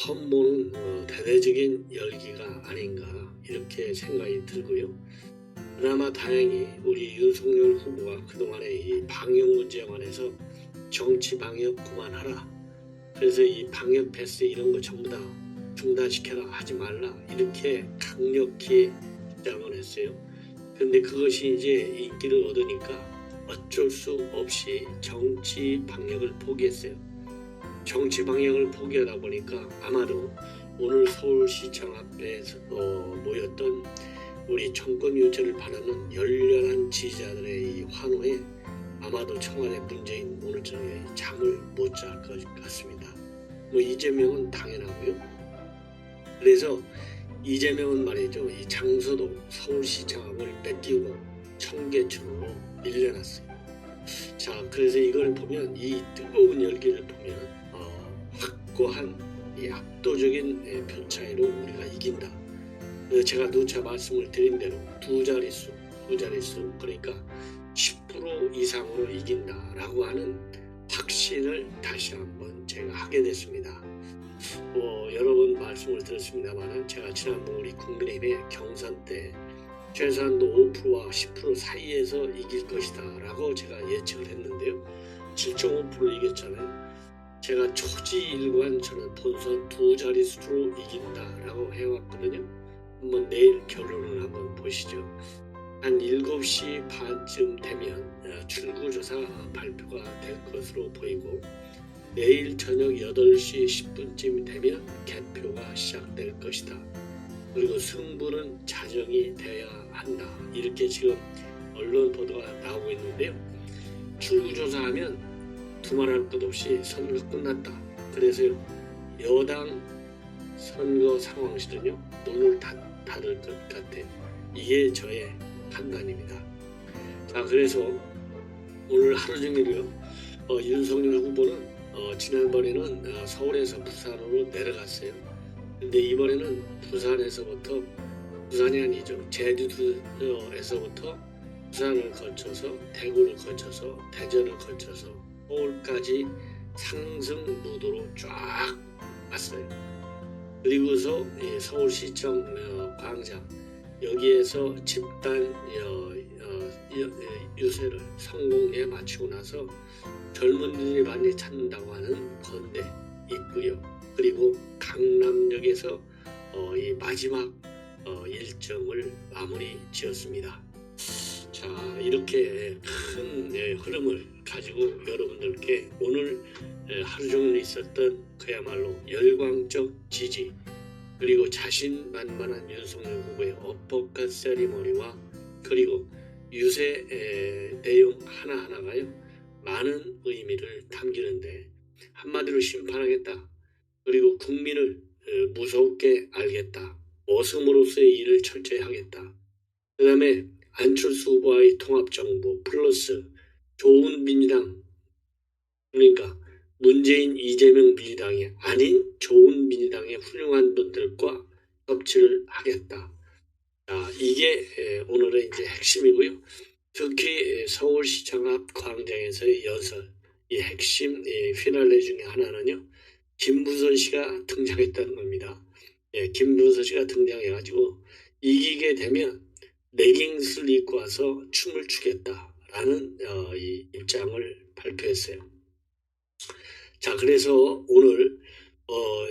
처음 보는 대대적인 열기가 아닌가 이렇게 생각이 들고요. 그나마 다행히 우리 윤석열 후보가 그동안의 이 방역 문제에 관해서 정치 방역 그만하라. 그래서 이 방역 패스 이런 거 전부 다 중단시켜라, 하지 말라, 이렇게 강력히 주장을 했어요. 그런데 그것이 이제 인기를 얻으니까 어쩔 수 없이 정치 방역을 포기했어요. 정치 방역을 포기하다 보니까 아마도 오늘 서울시청 앞에 모였던 우리 정권 유체를 바라는 열렬한 지지자들의 이 환호에 아마도 청와대 문재인 오늘 저녁에 잠을 못 잘 것 같습니다. 이재명은 당연하고요. 그래서 이재명은 말이죠, 이 장소도 서울시청 앞을 뺏기고 청계천으로 밀려났어요. 자, 그래서 이걸 보면, 이 뜨거운 열기를 보면 확고한 이 압도적인 표 차이로 우리가 이긴다. 제가 누차 말씀을 드린 대로 두 자릿수 그러니까 10% 이상으로 이긴다라고 하는 확신을 다시 한번 제가 하게 됐습니다. 여러 번 말씀을 드렸습니다만 제가 지난번 우리 국민의힘의 경선 때 최소한도 5%와 10% 사이에서 이길 것이다 라고 제가 예측을 했는데요. 7.5% 이겼잖아요. 제가 초지일관 저는 본선 두 자릿수로 이긴다라고 해왔거든요. 한번 내일 결론을 한번 보시죠. 한 7시 반쯤 되면 출구조사 발표가 될 것으로 보이고, 내일 저녁 8시 10분쯤 되면 개표가 시작될 것이다. 그리고 승부는 자정이 돼야 한다. 이렇게 지금 언론 보도가 나오고 있는데요. 출구조사하면 두말할 것 없이 선거 끝났다. 그래서 여당 선거 상황실은요, 눈을 닫을 것 같아요. 이게 저의 판단입니다. 자, 그래서 오늘 하루 종일요, 윤석열 후보는 지난번에는 서울에서 부산으로 내려갔어요. 근데 이번에는 부산이 아니죠, 제주도에서부터 부산을 거쳐서 대구를 거쳐서 대전을 거쳐서 서울까지 상승 무도로 쫙 왔어요. 그리고서 서울시청 광장 여기에서 집단 유세를 성공리에 마치고 나서 젊은이들이 많이 찾는다고 하는 건대 있고요. 그리고 강남역에서 이 마지막 일정을 마무리 지었습니다. 자, 이렇게 큰 흐름을 가지고 여러분들께 오늘 하루 종일 있었던 그야말로 열광적 지지, 그리고 자신만만한 윤석열 후보의 어퍼컷 세리머니와 그리고 유세 내용 하나하나가요, 많은 의미를 담기는데, 한마디로 심판하겠다, 그리고 국민을 무섭게 알겠다, 머슴으로서의 일을 철저히 하겠다, 그 다음에 안철수 후보와의 통합정부 플러스 좋은 민주당, 그러니까 문재인 이재명 민주당이 아닌 좋은 민주당의 훌륭한 분들과 협치를 하겠다. 자, 이게 오늘의 이제 핵심이고요. 특히 서울시청 앞 광장에서의 연설, 이 핵심 피날레 중에 하나는요, 김부선 씨가 등장했다는 겁니다. 김부선 씨가 등장해가지고 이기게 되면 레깅스를 입고 와서 춤을 추겠다라는 이 입장을 발표했어요. 자, 그래서 오늘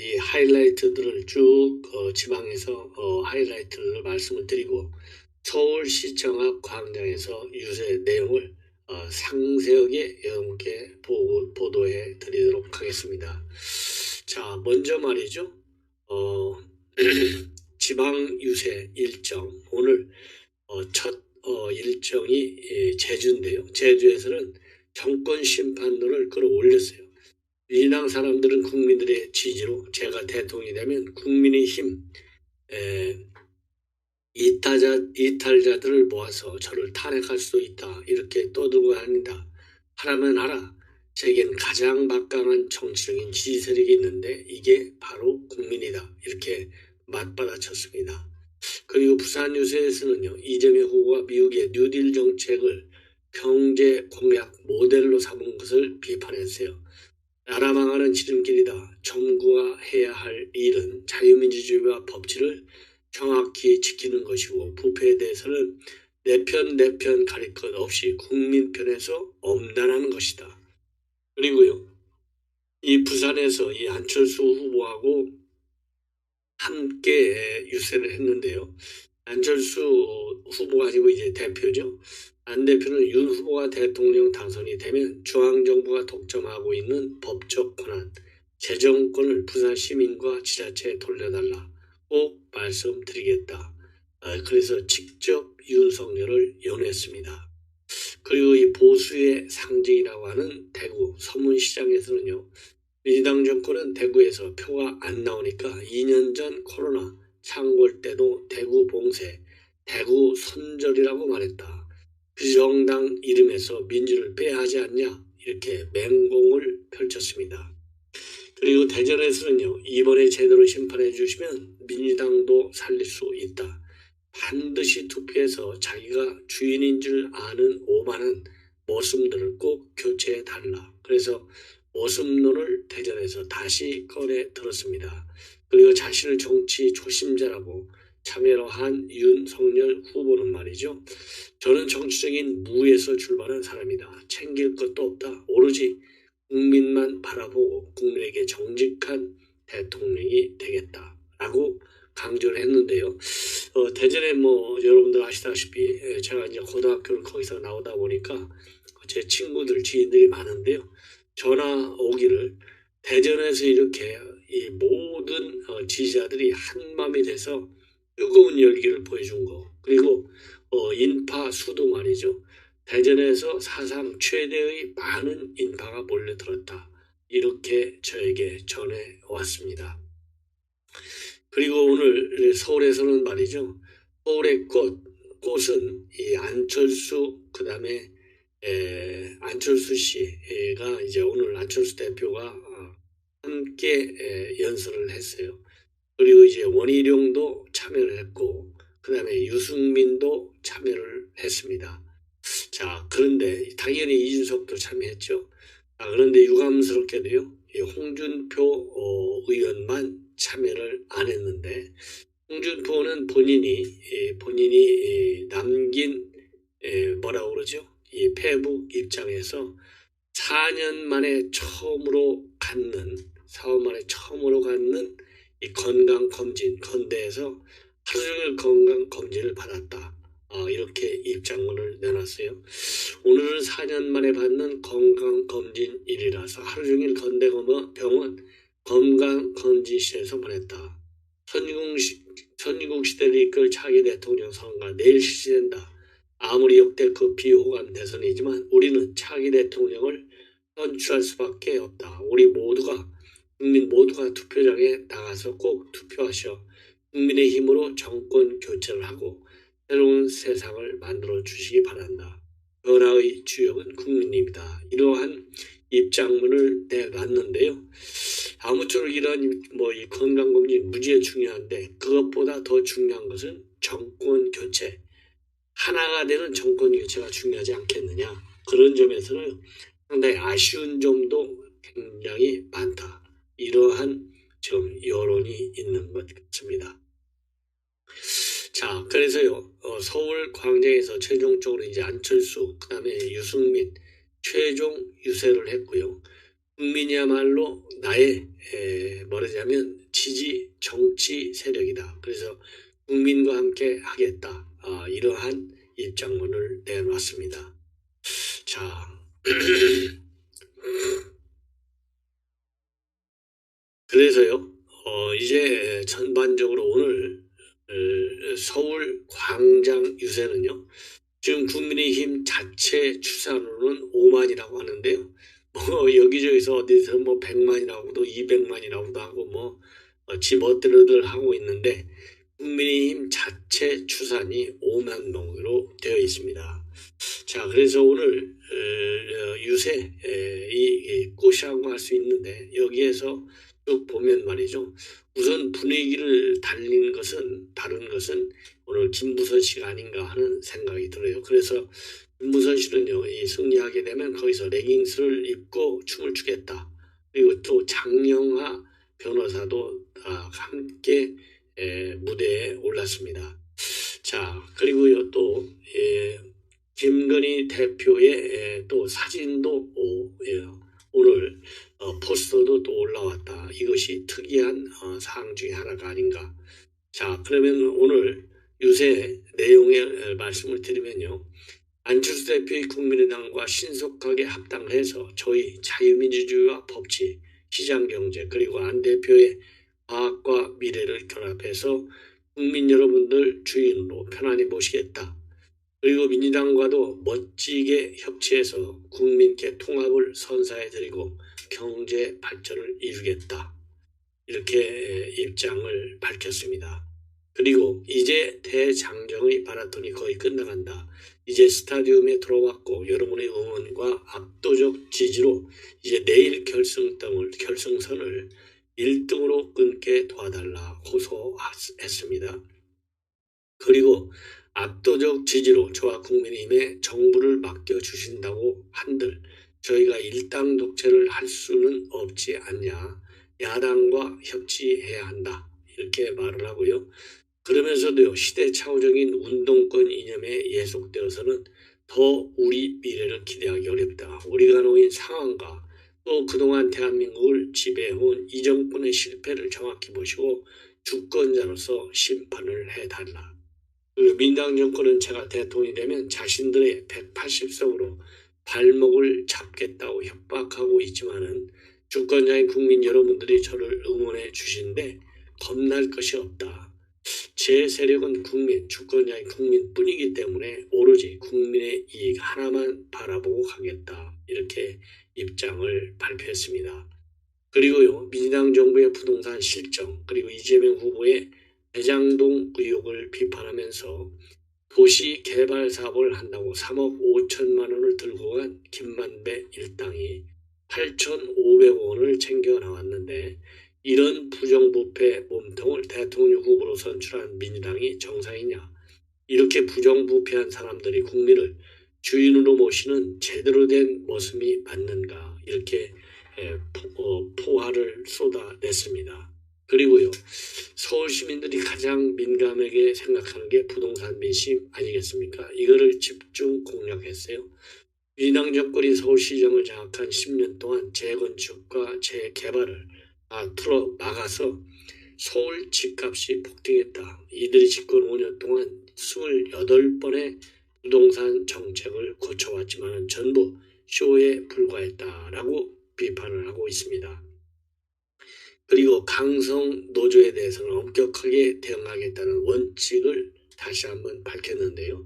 이 하이라이트들을 쭉 지방에서 하이라이트를 말씀을 드리고, 서울시청 앞 광장에서 유세 내용을 상세하게 여러분께 보도해 드리도록 하겠습니다. 자, 먼저 말이죠, 지방 유세 일정, 오늘 첫 일정이 제주인데요. 제주에서는 정권 심판론을 끌어올렸어요. 민주당 사람들은 국민들의 지지로 제가 대통령이 되면 국민의힘 이탈자들을 모아서 저를 탄핵할 수 있다, 이렇게 떠들고 다닌다. 하라면 하라. 제겐 가장 막강한 정치적인 지지 세력이 있는데 이게 바로 국민이다, 이렇게 맞받아쳤습니다. 그리고 부산 유세에서는요, 이재명 후보가 미국의 뉴딜 정책을 경제 공약 모델로 삼은 것을 비판했어요. 나라 망하는 지름길이다. 정부가 해야 할 일은 자유민주주의와 법치를 정확히 지키는 것이고 부패에 대해서는 내 편 가릴 것 없이 국민 편에서 엄단하는 것이다. 그리고요, 이 부산에서 이 안철수 후보하고 함께 유세를 했는데요. 안철수 후보가 아니고 이제 대표죠. 안 대표는 윤 후보가 대통령 당선이 되면 중앙정부가 독점하고 있는 법적 권한, 재정권을 부산 시민과 지자체에 돌려달라 꼭 말씀드리겠다. 그래서 직접 윤석열을 연호했습니다. 그리고 이 보수의 상징이라고 하는 대구 서문시장에서는요. 민주당 정권은 대구에서 표가 안 나오니까 2년 전 코로나 창궐 때도 대구 봉쇄, 대구 손절이라고 말했다. 그 정당 이름에서 민주를 빼야 하지 않냐 이렇게 맹공을 펼쳤습니다. 그리고 대전에서는요. 이번에 제대로 심판해 주시면 민주당도 살릴 수 있다. 반드시 투표해서 자기가 주인인 줄 아는 오만한 모습들을 꼭 교체해달라. 그래서 모습론을 대전에서 다시 꺼내 들었습니다. 그리고 자신을 정치 초심자라고 참여로 한 윤석열 후보는 말이죠. 저는 정치적인 무에서 출발한 사람이다. 챙길 것도 없다. 오로지 국민만 바라보고 국민에게 정직한 대통령이 되겠다라고 강조를 했는데요. 대전에 뭐 여러분들 아시다시피 제가 이제 고등학교를 거기서 나오다 보니까 제 친구들, 지인들이 많은데요. 전화 오기를 대전에서 이렇게 이 모든 지지자들이 한마음이 돼서 뜨거운 열기를 보여준 거. 그리고 인파 수도 말이죠. 대전에서 사상 최대의 많은 인파가 몰려들었다. 이렇게 저에게 전해 왔습니다. 그리고 오늘 서울에서는 말이죠. 서울의 꽃은 이 안철수 그다음에 안철수 씨가 이제 오늘 안철수 대표가 함께 연설을 했어요. 그리고 이제 원희룡도 참여를 했고 그다음에 유승민도 참여를 했습니다. 자, 그런데 당연히 이준석도 참여했죠. 그런데 유감스럽게도요. 이 홍준표 의원만 참여를 안 했는데 홍준표는 본인이 남긴 뭐라고 그러죠? 이 페북 입장에서 4년 만에 처음으로 갖는 이 건강검진 건대에서 하루 종일 건강검진을 받았다. 이렇게 입장문을 내놨어요. 오늘은 4년 만에 받는 건강검진일이라서 하루 종일 건대병원 건강검진실에서 보냈다. 선진국 시대를 이끌 차기 대통령 선거가 내일 실시된다. 아무리 역대급 비호감 대선이지만 우리는 차기 대통령을 선출할 수밖에 없다. 국민 모두가 투표장에 나가서 꼭 투표하셔 국민의 힘으로 정권 교체를 하고 새로운 세상을 만들어 주시기 바란다. 변화의 주역은 국민입니다. 이러한 입장문을 내놨는데요. 아무쪼록 이런 이 건강검진 무지에 중요한데 그것보다 더 중요한 것은 정권 교체. 하나가 되는 정권 교체가 중요하지 않겠느냐. 그런 점에서는 상당히 아쉬운 점도 굉장히 많다. 이러한 좀 여론이 있는 것 같습니다. 자, 그래서요, 서울 광장에서 최종적으로 이제 안철수, 그 다음에 유승민, 최종 유세를 했고요. 국민이야말로 나의, 말하자면 지지 정치 세력이다. 그래서 국민과 함께 하겠다. 이러한 입장문을 내놨습니다. 자, 그래서요, 이제 전반적으로 오늘 서울 광장 유세는요. 지금 국민의힘 자체 추산으로는 5만이라고 하는데요. 여기저기서 어디서 100만이라고도 200만이라고도 하고 지 멋대로들 하고 있는데 국민의힘 자체 추산이 5만 명으로 되어 있습니다. 자, 그래서 오늘 유세 이 꽃이라고 할 수 있는데 여기에서 쭉 보면 말이죠. 우선 분위기를 다른 것은 오늘 김부선 씨가 아닌가 하는 생각이 들어요. 그래서 김부선 씨는요, 이 승리하게 되면 거기서 레깅스를 입고 춤을 추겠다. 그리고 또 장영하 변호사도 함께 무대에 올랐습니다. 자, 그리고요 또 김건희 대표의 또 사진도 오늘 포스터도 또 올라왔다. 이것이 특이한 사항 중에 하나가 아닌가. 자, 그러면 오늘 유세 내용의 말씀을 드리면요. 안철수 대표의 국민의당과 신속하게 합당해서 저희 자유민주주의와 법치, 시장경제 그리고 안 대표의 과학과 미래를 결합해서 국민 여러분들 주인으로 편안히 모시겠다. 그리고 민주당과도 멋지게 협치해서 국민께 통합을 선사해드리고 경제 발전을 이루겠다. 이렇게 입장을 밝혔습니다. 그리고 이제 대장정의 마라톤이 거의 끝나간다. 이제 스타디움에 들어왔고 여러분의 응원과 압도적 지지로 이제 내일 결승선을 1등으로 끊게 도와달라 호소했습니다. 그리고 압도적 지지로 저와 국민의힘에 정부를 맡겨주신다고 한들 저희가 일당 독재를 할 수는 없지 않냐. 야당과 협치해야 한다. 이렇게 말을 하고요. 그러면서도요. 시대착오적인 운동권 이념에 예속되어서는 더 우리 미래를 기대하기 어렵다. 우리가 놓인 상황과 또 그동안 대한민국을 지배해온 이 정권의 실패를 정확히 보시고 주권자로서 심판을 해달라. 그리고 민당 정권은 제가 대통령이 되면 자신들의 180석으로 발목을 잡겠다고 협박하고 있지만은 주권자인 국민 여러분들이 저를 응원해 주신데 겁날 것이 없다. 제 세력은 국민, 주권자인 국민뿐이기 때문에 오로지 국민의 이익 하나만 바라보고 가겠다. 이렇게 입장을 발표했습니다. 그리고요. 민주당 정부의 부동산 실정 그리고 이재명 후보의 대장동 의혹을 비판하면서 도시 개발 사업을 한다고 3억 5천만 원을 들고 간 김만배 일당이 8,500억 원을 챙겨 나왔는데 이런 부정부패 몸통을 대통령 후보로 선출한 민주당이 정상이냐. 이렇게 부정부패한 사람들이 국민을 주인으로 모시는 제대로 된 모습이 맞는가. 이렇게 포화를 쏟아냈습니다. 그리고요. 서울 시민들이 가장 민감하게 생각하는 게 부동산 민심 아니겠습니까? 이거를 집중 공략했어요. 민주당 정권이 서울시정을 장악한 10년 동안 재건축과 재개발을 틀어 막아서 서울 집값이 폭등했다. 이들이 집권 5년 동안 28번의 부동산 정책을 거쳐왔지만 전부 쇼에 불과했다라고 비판을 하고 있습니다. 그리고 강성 노조에 대해서는 엄격하게 대응하겠다는 원칙을 다시 한번 밝혔는데요.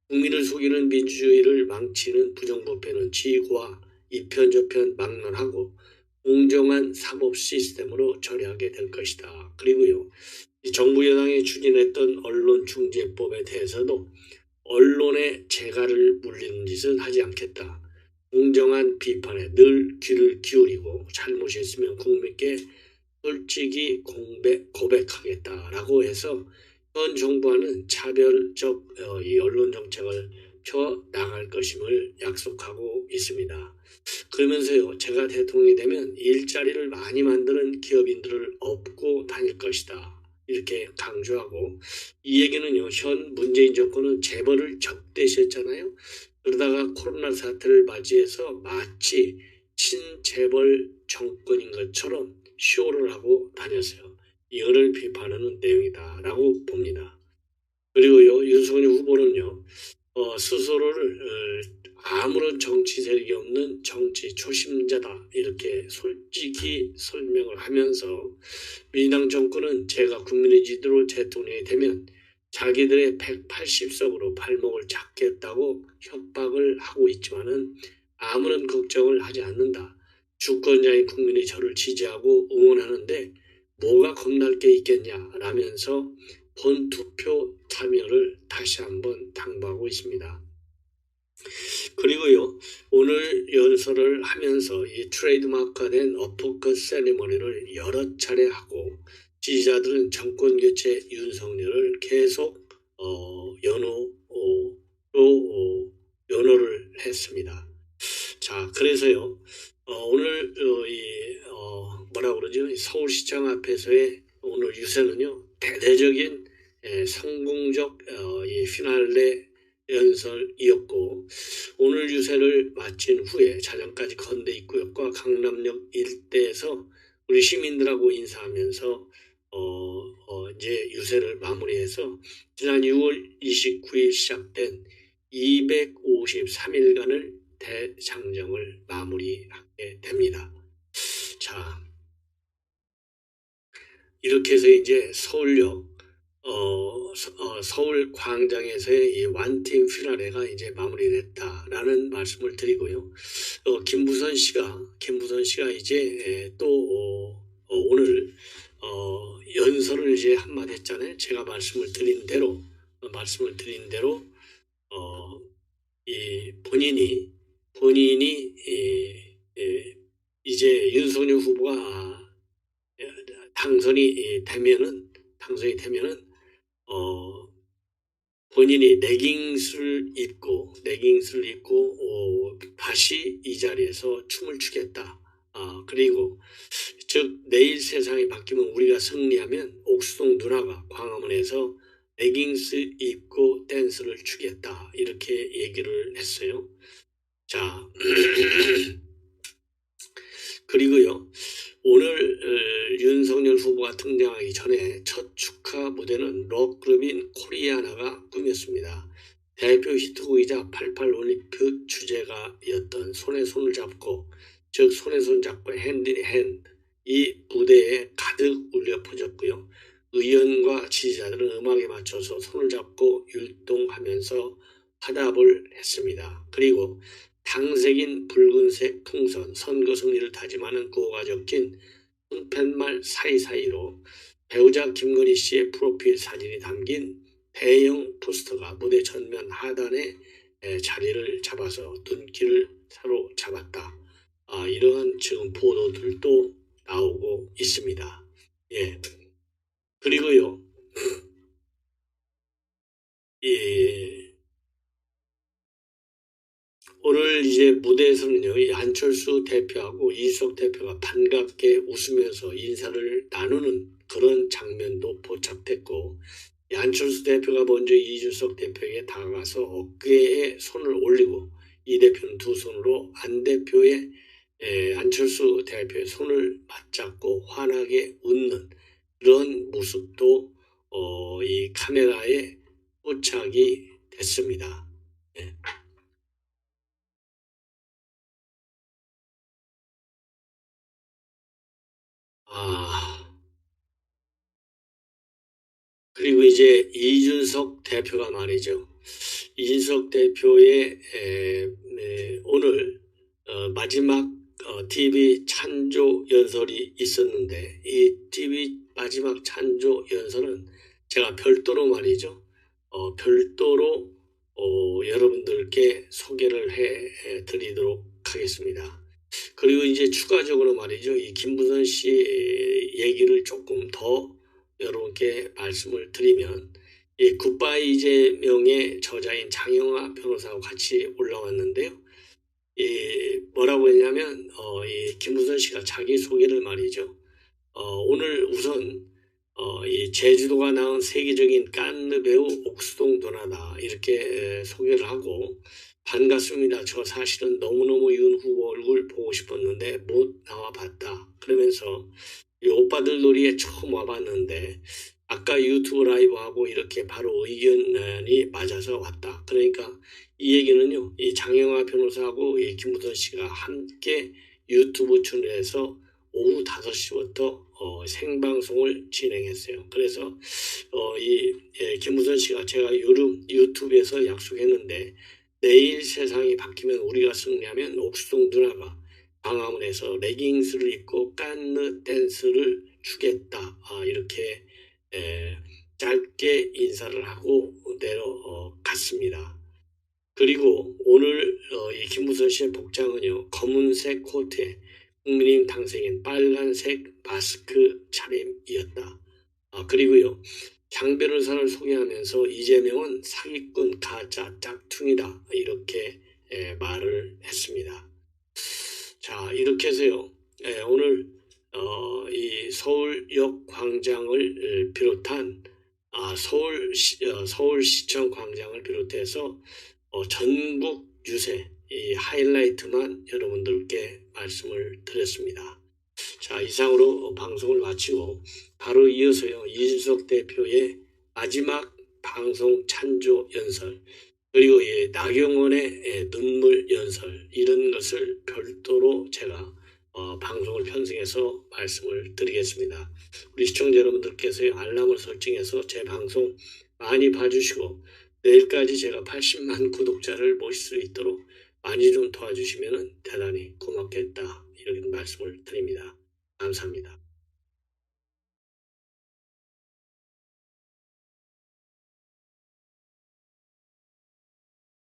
국민을 속이는 민주주의를 망치는 부정부패는 지휘와 이편저편 막론하고 공정한 사법 시스템으로 처리하게 될 것이다. 그리고요. 정부 여당이 추진했던 언론중재법에 대해서도 언론의 재갈을 물리는 짓은 하지 않겠다. 공정한 비판에 늘 귀를 기울이고 잘못이 있으면 국민께 솔직히 고백하겠다라고 해서 현 정부와는 차별적 이 언론 정책을 펴 나갈 것임을 약속하고 있습니다. 그러면서요, 제가 대통령이 되면 일자리를 많이 만드는 기업인들을 업고 다닐 것이다. 이렇게 강조하고 이 얘기는요, 현 문재인 정권은 재벌을 적대시했잖아요. 그러다가 코로나 사태를 맞이해서 마치 친재벌 정권인 것처럼 쇼를 하고 다녔어요. 이거를 비판하는 내용이다라고 봅니다. 그리고요, 윤석열 후보는요, 스스로를 아무런 정치 세력이 없는 정치 초심자다 이렇게 솔직히 설명을 하면서 민주당 정권은 제가 국민의 지도로 대통령이 되면 자기들의 180석으로 발목을 잡겠다고 협박을 하고 있지만은 아무런 걱정을 하지 않는다. 주권자인 국민이 저를 지지하고 응원하는데 뭐가 겁날 게 있겠냐라면서 본투표 참여를 다시 한번 당부하고 있습니다. 그리고요, 오늘 연설을 하면서 이 트레이드마크화된 어포크 세리머니를 여러 차례 하고 지지자들은 정권교체 윤석열을 계속 연호를 했습니다. 자, 그래서요, 오늘 이 뭐라 그러죠? 서울시청 앞에서의 오늘 유세는요, 대대적인 성공적 이 피날레 연설이었고, 오늘 유세를 마친 후에 자정까지 건대 입구역과 강남역 일대에서 우리 시민들하고 인사하면서 이제 유세를 마무리해서 지난 6월 29일 시작된 253일간을 대장정을 마무리하게 됩니다. 자, 이렇게 해서 이제 서울역 서울 광장에서의 이 완팀 피나레가 이제 마무리됐다라는 말씀을 드리고요. 김부선 씨가 이제 또 오늘 연설을 이제 한마디 했잖아요. 제가 말씀을 드린 대로 이 본인이 이제 윤석열 후보가 당선이 되면은 본인이 레깅스를 입고 다시 이 자리에서 춤을 추겠다. 그리고 즉 내일 세상이 바뀌면 우리가 승리하면 옥수동 누나가 광화문에서 레깅스 입고 댄스를 추겠다. 이렇게 얘기를 했어요. 자, 그리고요. 오늘 윤석열 후보가 등장하기 전에 첫 축하 무대는 록그룹인 코리아나가 꾸몄습니다. 대표 히트곡이자 88 올림픽 주제가였던 손에 손을 잡고, 즉 손에 손 잡고 핸드 인 핸드, 이 무대에 가득 울려 퍼졌고요. 의원과 지지자들은 음악에 맞춰서 손을 잡고 율동하면서 화답을 했습니다. 그리고 당색인 붉은색 풍선, 선거 승리를 다짐하는 구호가 적힌 손팻말 사이사이로 배우자 김건희 씨의 프로필 사진이 담긴 대형 포스터가 무대 전면 하단에 자리를 잡아서 눈길을 사로잡았다. 이러한 지금 보도들도 나오고 있습니다. 예. 그리고요, 오늘 이제 무대에서는요, 이 안철수 대표하고 이준석 대표가 반갑게 웃으면서 인사를 나누는 그런 장면도 포착됐고, 이 안철수 대표가 먼저 이준석 대표에게 다가가서 어깨에 손을 올리고, 이 대표는 두 손으로 안 대표의 안철수 대표의 손을 맞잡고 환하게 웃는 그런 모습도 이 카메라에 포착이 됐습니다. 예. 그리고 이제 이준석 대표가 말이죠. 이준석 대표의 오늘 마지막 TV 찬조 연설이 있었는데, 이 TV 마지막 찬조 연설은 제가 별도로 말이죠. 별도로 여러분들께 소개를 해 드리도록 하겠습니다. 그리고 이제 추가적으로 말이죠. 이 김부선 씨 얘기를 조금 더 여러분께 말씀을 드리면, 이 굿바이 이재명의 저자인 장영하 변호사와 같이 올라왔는데요. 뭐라고 했냐면, 이 김부선 씨가 자기 소개를 말이죠. 오늘 우선, 이 제주도가 낳은 세계적인 깐느 배우 옥수동 누나다. 이렇게 소개를 하고, 반갑습니다. 저 사실은 너무너무 윤 후보 얼굴 보고 싶었는데 못 나와봤다. 그러면서 이 오빠들 놀이에 처음 와봤는데 아까 유튜브 라이브 하고 이렇게 바로 의견이 맞아서 왔다. 그러니까 이 얘기는요, 이 장영하 변호사하고 이 김부선 씨가 함께 유튜브 채널에서 오후 5시부터 생방송을 진행했어요. 그래서 김부선 씨가 제가 요즘 유튜브에서 약속했는데 내일 세상이 바뀌면 우리가 승리하면 옥수동 누나가 광화문에서 레깅스를 입고 깐느 댄스를 추겠다. 이렇게 짧게 인사를 하고 내려갔습니다. 그리고 오늘 이 김부선 씨의 복장은요, 검은색 코트에 국민의힘 당선인 빨간색 마스크 차림이었다. 그리고요, 장 변호사를 소개하면서 이재명은 사기꾼 가짜 짝퉁이다. 이렇게 말을 했습니다. 자, 이렇게 해서요, 오늘 이 서울역 광장을 비롯한 서울시청 광장을 비롯해서 전국 유세 이 하이라이트만 여러분들께 말씀을 드렸습니다. 자, 이상으로 방송을 마치고 바로 이어서요 이준석 대표의 마지막 방송 찬조 연설 그리고 나경원의 눈물 연설 이런 것을 별도로 제가 방송을 편성해서 말씀을 드리겠습니다. 우리 시청자 여러분들께서 알람을 설정해서 제 방송 많이 봐주시고 내일까지 제가 80만 구독자를 모실 수 있도록 많이 좀 도와주시면 대단히 고맙겠다 이렇게 말씀을 드립니다. 감사합니다.